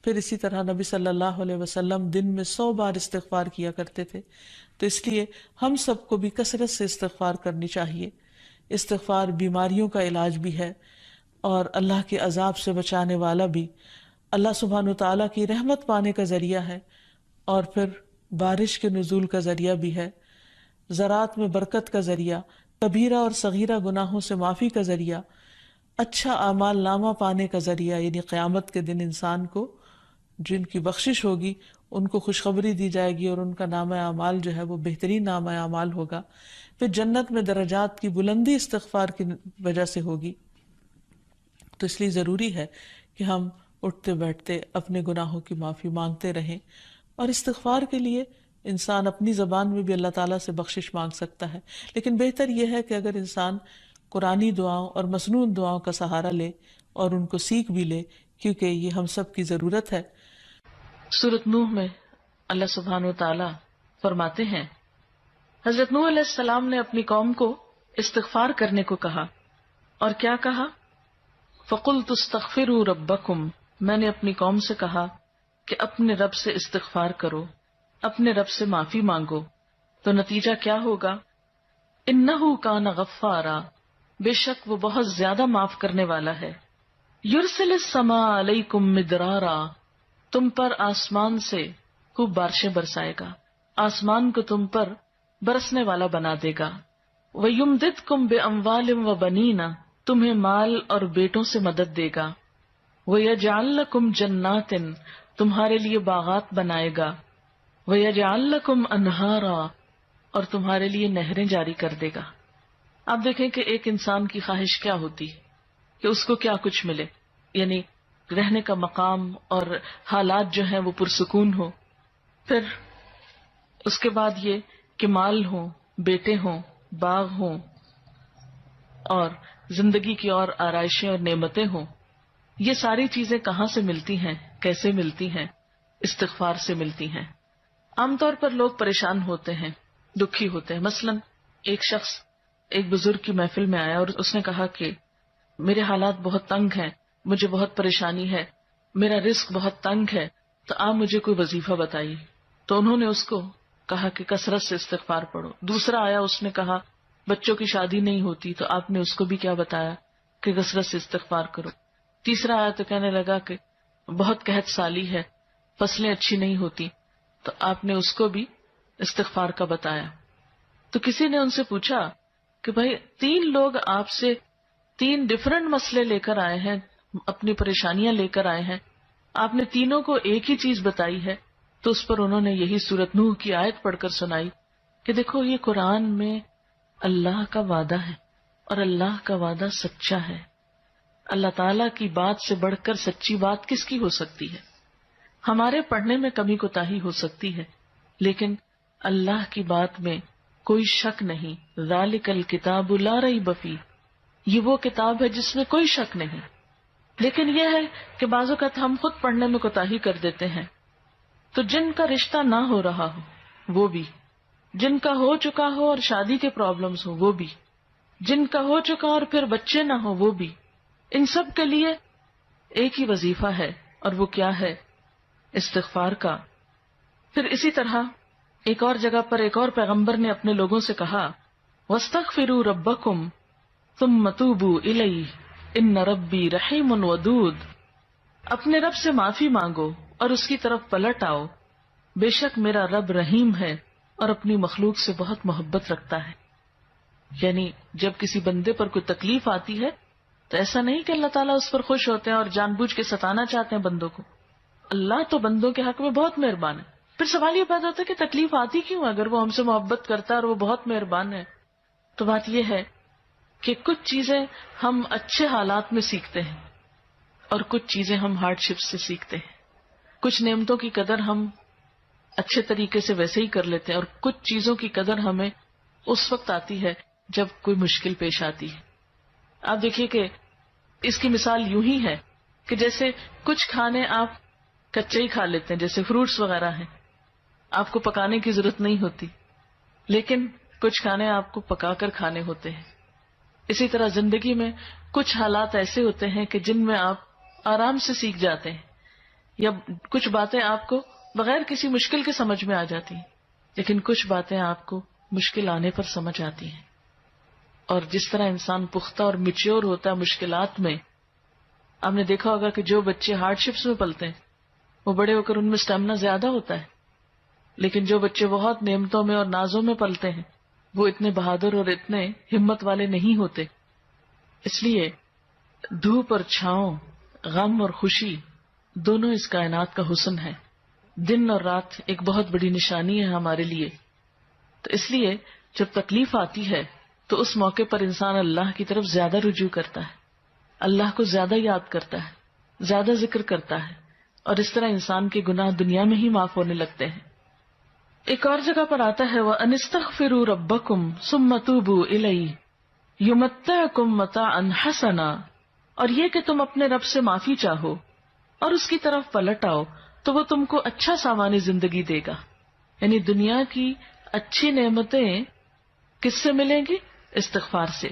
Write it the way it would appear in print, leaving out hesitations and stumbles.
پھر اسی طرح نبی صلی اللہ علیہ وسلم دن میں 100 بار استغفار کیا کرتے تھے. تو اس لیے ہم سب کو بھی کثرت سے استغفار کرنی چاہیے. استغفار بیماریوں کا علاج بھی ہے اور اللہ کے عذاب سے بچانے والا بھی، اللہ سبحانہ وتعالیٰ کی رحمت پانے کا ذریعہ ہے، اور پھر بارش کے نزول کا ذریعہ بھی ہے، زراعت میں برکت کا ذریعہ، کبیرہ اور صغیرہ گناہوں سے معافی کا ذریعہ، اچھا اعمال نامہ پانے کا ذریعہ. یعنی قیامت کے دن انسان کو جن کی بخشش ہوگی ان کو خوشخبری دی جائے گی اور ان کا نامہ اعمال جو ہے وہ بہترین نامہ اعمال ہوگا. پھر جنت میں درجات کی بلندی استغفار کی وجہ سے ہوگی. تو اس لیے ضروری ہے کہ ہم اٹھتے بیٹھتے اپنے گناہوں کی معافی مانگتے رہیں. اور استغفار کے لیے انسان اپنی زبان میں بھی اللہ تعالیٰ سے بخشش مانگ سکتا ہے، لیکن بہتر یہ ہے کہ اگر انسان قرآنی دعاؤں اور مسنون دعاؤں کا سہارا لے اور ان کو سیکھ بھی لے، کیونکہ یہ ہم سب کی ضرورت ہے. سورۃ نوح میں اللہ سبحانہ و تعالیٰ فرماتے ہیں، حضرت نوح علیہ السلام نے اپنی قوم کو استغفار کرنے کو کہا، اور کیا کہا؟ فَقُلْتُ اسْتَغْفِرُوا رَبَّكُمْ، میں نے اپنی قوم سے کہا کہ اپنے رب سے استغفار کرو، اپنے رب سے معافی مانگو. تو نتیجہ کیا ہوگا؟ اِنَّهُ كَانَ غَفَّارًا، بے شک وہ بہت زیادہ معاف کرنے والا ہے. يُرْسِلِ السَّمَاءَ عَلَيْكُمْ مِدْرَارًا، تم پر آسمان سے خوب بارشیں برسائے گا، آسمان کو تم پر برسنے والا بنا دے گا. وَيُمْدِدْكُمْ بِأَمْوَالٍ وَبَنِينَ، تمہیں مال اور بیٹوں سے مدد دے گا. وَيَجْعَلْ لَكُمْ جَنَّاتٍ، تمہارے لیے باغات بنائے گا. وَيَجْعَلْ لَكُمْ أَنْهَارًا، اور تمہارے لیے نہریں جاری کر دے گا. آپ دیکھیں کہ ایک انسان کی خواہش کیا ہوتی ہے کہ اس کو کیا کچھ ملے، یعنی رہنے کا مقام اور حالات جو ہیں وہ پرسکون ہو. پھر اس کے بعد یہ کہ مال ہوں، بیٹے ہوں، باغ ہوں، اور زندگی کی اور آرائشیں اور نعمتیں ہوں. یہ ساری چیزیں کہاں سے ملتی ہیں، کیسے ملتی ہیں؟ استغفار سے ملتی ہیں. عام طور پر لوگ پریشان ہوتے ہیں، دکھی ہوتے ہیں. مثلا ایک شخص ایک بزرگ کی محفل میں آیا اور اس نے کہا کہ میرے حالات بہت تنگ ہیں، مجھے بہت پریشانی ہے، میرا رزق بہت تنگ ہے، تو آپ مجھے کوئی وظیفہ بتائیے. تو انہوں نے اس کو کہا کہ کثرت سے استغفار پڑھو. دوسرا آیا، اس نے کہا بچوں کی شادی نہیں ہوتی، تو آپ نے اس کو بھی کیا بتایا کہ کثرت سے استغفار کرو. تیسرا آیا تو کہنے لگا کہ بہت قحط سالی ہے، فصلیں اچھی نہیں ہوتی، تو آپ نے اس کو بھی استغفار کا بتایا. تو کسی نے ان سے پوچھا کہ بھائی 3 لوگ آپ سے 3 ڈفرنٹ مسئلے لے کر آئے ہیں، اپنی پریشانیاں لے کر آئے ہیں، آپ نے تینوں کو ایک ہی چیز بتائی ہے. تو اس پر انہوں نے یہی سورۃ نوح کی آیت پڑھ کر سنائی کہ دیکھو یہ قرآن میں اللہ کا وعدہ ہے اور اللہ کا وعدہ سچا ہے. اللہ تعالیٰ کی بات سے بڑھ کر سچی بات کس کی ہو سکتی ہے؟ ہمارے پڑھنے میں کمی کوتاہی ہو سکتی ہے، لیکن اللہ کی بات میں کوئی شک نہیں. ذالک الکتاب لا ریب فیہ، یہ وہ کتاب ہے جس میں کوئی شک نہیں. لیکن یہ ہے کہ بعض اوقات ہم خود پڑھنے میں کوتاہی کر دیتے ہیں. تو جن کا رشتہ نہ ہو رہا ہو وہ بھی، جن کا ہو چکا ہو اور شادی کے پرابلمز ہو وہ بھی، جن کا ہو چکا اور پھر بچے نہ ہو وہ بھی، ان سب کے لیے ایک ہی وظیفہ ہے، اور وہ کیا ہے؟ استغفار کا. پھر اسی طرح ایک اور جگہ پر ایک اور پیغمبر نے اپنے لوگوں سے کہا وَاسْتَغْفِرُوا رَبَّكُمْ ثُمَّ تُوبُوا إِلَيْهِ إِنَّ رَبِّي رَحِيمٌ وَدُودٌ، اپنے رب سے معافی مانگو اور اس کی طرف پلٹ آؤ، بے شک میرا رب رحیم ہے اور اپنی مخلوق سے بہت محبت رکھتا ہے. یعنی جب کسی بندے پر کوئی تکلیف آتی ہے تو ایسا نہیں کہ اللہ تعالیٰ اس پر خوش ہوتے ہیں اور جان بوجھ کے ستانا چاہتے ہیں بندوں کو. اللہ تو بندوں کے حق میں بہت مہربان ہے. پھر سوال یہ پیدا ہوتا ہے کہ تکلیف آتی کیوں؟ اگر وہ ہم سے محبت کرتا ہے اور وہ بہت مہربان ہے. تو بات یہ ہے کہ کچھ چیزیں ہم اچھے حالات میں سیکھتے ہیں اور کچھ چیزیں ہم ہارڈ شپ سے سیکھتے ہیں. کچھ نعمتوں کی قدر ہم اچھے طریقے سے ویسے ہی کر لیتے ہیں، اور کچھ چیزوں کی قدر ہمیں اس وقت آتی ہے جب کوئی مشکل پیش آتی ہے. آپ دیکھیے کہ اس کی مثال یوں ہی ہے کہ جیسے کچھ کھانے آپ کچے ہی کھا لیتے ہیں، جیسے فروٹس وغیرہ ہیں، آپ کو پکانے کی ضرورت نہیں ہوتی، لیکن کچھ کھانے آپ کو پکا کر کھانے ہوتے ہیں. اسی طرح زندگی میں کچھ حالات ایسے ہوتے ہیں کہ جن میں آپ آرام سے سیکھ جاتے ہیں. یا کچھ باتیں آپ کو بغیر کسی مشکل کے سمجھ میں آ جاتی ہیں، لیکن کچھ باتیں آپ کو مشکل آنے پر سمجھ آتی ہیں. اور جس طرح انسان پختہ اور میچیور ہوتا ہے مشکلات میں، آپ نے دیکھا ہوگا کہ جو بچے ہارڈ شپس میں پلتے ہیں وہ بڑے ہو کر ان میں اسٹیمنا زیادہ ہوتا ہے، لیکن جو بچے بہت نعمتوں میں اور نازوں میں پلتے ہیں وہ اتنے بہادر اور اتنے ہمت والے نہیں ہوتے. اس لیے دھوپ اور چھاؤں، غم اور خوشی، دونوں اس کائنات کا حسن ہے. دن اور رات ایک بہت بڑی نشانی ہے ہمارے لیے. تو اس لیے جب تکلیف آتی ہے تو اس موقع پر انسان اللہ کی طرف زیادہ رجوع کرتا ہے، اللہ کو زیادہ یاد کرتا ہے، زیادہ ذکر کرتا ہے، اور اس طرح انسان کے گناہ دنیا میں ہی معاف ہونے لگتے ہیں. ایک اور جگہ پر آتا ہے وَأَنِ اسْتَغْفِرُوا رَبَّكُمْ ثُمَّ تُوبُوا إِلَيْهِ يُمَتِّعْكُم مَّتَاعًا حَسَنًا، اور یہ کہ تم اپنے رب سے معافی چاہو اور اس کی طرف پلٹ آؤ تو وہ تم کو اچھا سامان زندگی دے گا. یعنی دنیا کی اچھی نعمتیں کس سے ملیں گی؟ استغفار سے.